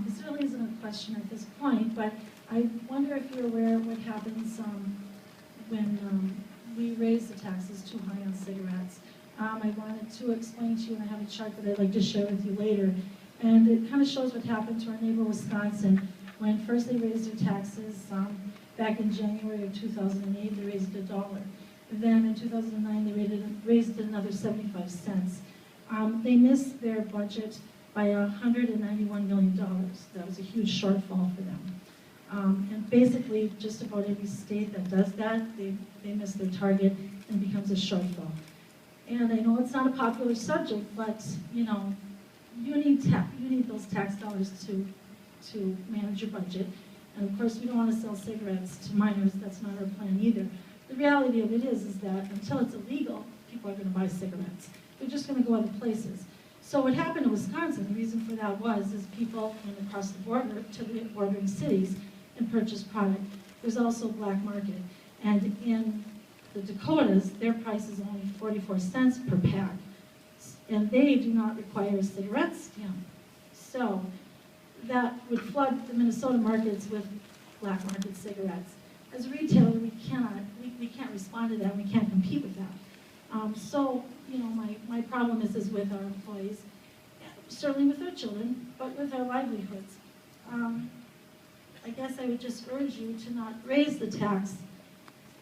This really isn't a question at this point, but I wonder if you're aware of what happens when we raise the taxes too high on cigarettes. I wanted to explain to you, and I have a chart that I'd like to share with you later, and it kind of shows what happened to our neighbor Wisconsin when first they raised their taxes back in January of 2008. They raised it $1. Then in 2009 they raised it another 75 cents. They missed their budget by $191 million. That was a huge shortfall for them. And basically, just about every state that does that, they miss their target and it becomes a shortfall. And I know it's not a popular subject, but you know, you need those tax dollars to manage your budget. And of course, we don't want to sell cigarettes to minors. That's not our plan either. The reality of it is that until it's illegal, people are going to buy cigarettes. They're just going to go other places. So what happened in Wisconsin, the reason for that is people went across the border to the bordering cities and purchased product. There's also a black market. And in the Dakotas, their price is only 44 cents per pack. And they do not require a cigarette stamp. So that would flood the Minnesota markets with black market cigarettes. As a retailer, we can't respond to that, we can't compete with that. So, you know, my problem is with our employees, certainly with our children, but with our livelihoods. I guess I would just urge you to not raise the tax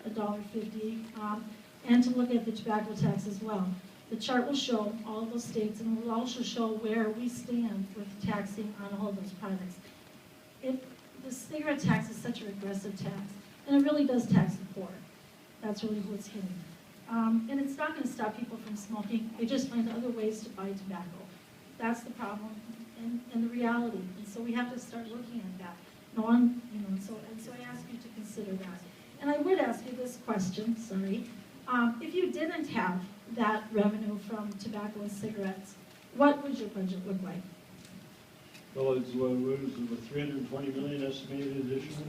$1.50 and to look at the tobacco tax as well. The chart will show all of those states, and it will also show where we stand with taxing on all of those products. The cigarette tax is such a regressive tax, and it really does tax the poor. That's really what's hitting. And it's not going to stop people from smoking. They just find other ways to buy tobacco. That's the problem and the reality. And so we have to start looking at that. And so I ask you to consider that. And I would ask you this question, sorry. If you didn't have that revenue from tobacco and cigarettes, what would your budget look like? Well, it's with 320 million estimated additional.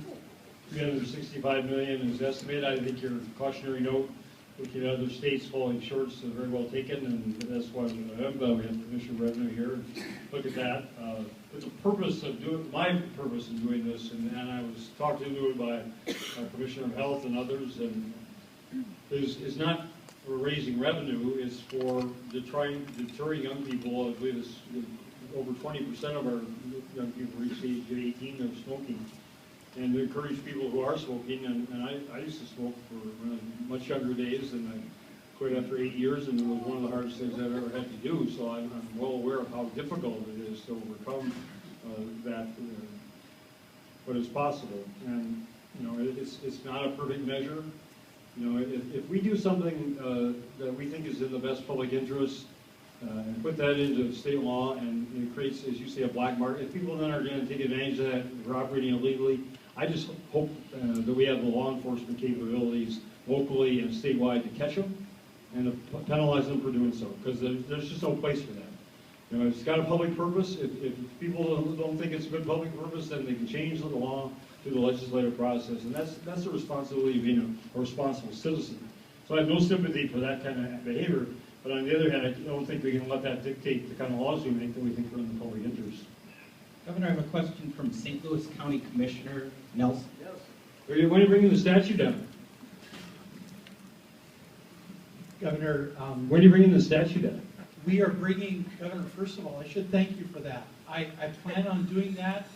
365 million is estimated. I think your cautionary note, looking at other states falling short, is very well taken, and that's why I'm glad we have Commissioner Revenue here. Look at that. But the purpose of my purpose in doing this, and I was talked into it by Commissioner of Health and others, and is not for raising revenue, it's for deterring young people. I believe it's over 20% of our young people reach the age of 18 that are smoking. And to encourage people who are smoking, and I used to smoke for much younger days, and I quit after 8 years, and it was one of the hardest things I've ever had to do, so I'm well aware of how difficult it is to overcome that, but it's possible. And, you know, it's not a perfect measure. You know, if we do something that we think is in the best public interest, and put that into state law, and it creates, as you say, a black market, if people then are going to take advantage of that if we're operating illegally, I just hope that we have the law enforcement capabilities locally and statewide to catch them and to penalize them for doing so, because there's just no place for that. You know, it's got a public purpose. If people don't think it's a good public purpose, then they can change the law through the legislative process, and that's the responsibility of being a responsible citizen. So I have no sympathy for that kind of behavior, but on the other hand, I don't think we can let that dictate the kind of laws we make that we think are in the public interest. Governor, I have a question from St. Louis County Commissioner Nelson. Yes. When are you bringing the statute down? Governor, when are you bringing the statute down? we are bringing, Governor, first of all, I should thank you for that. I plan on doing that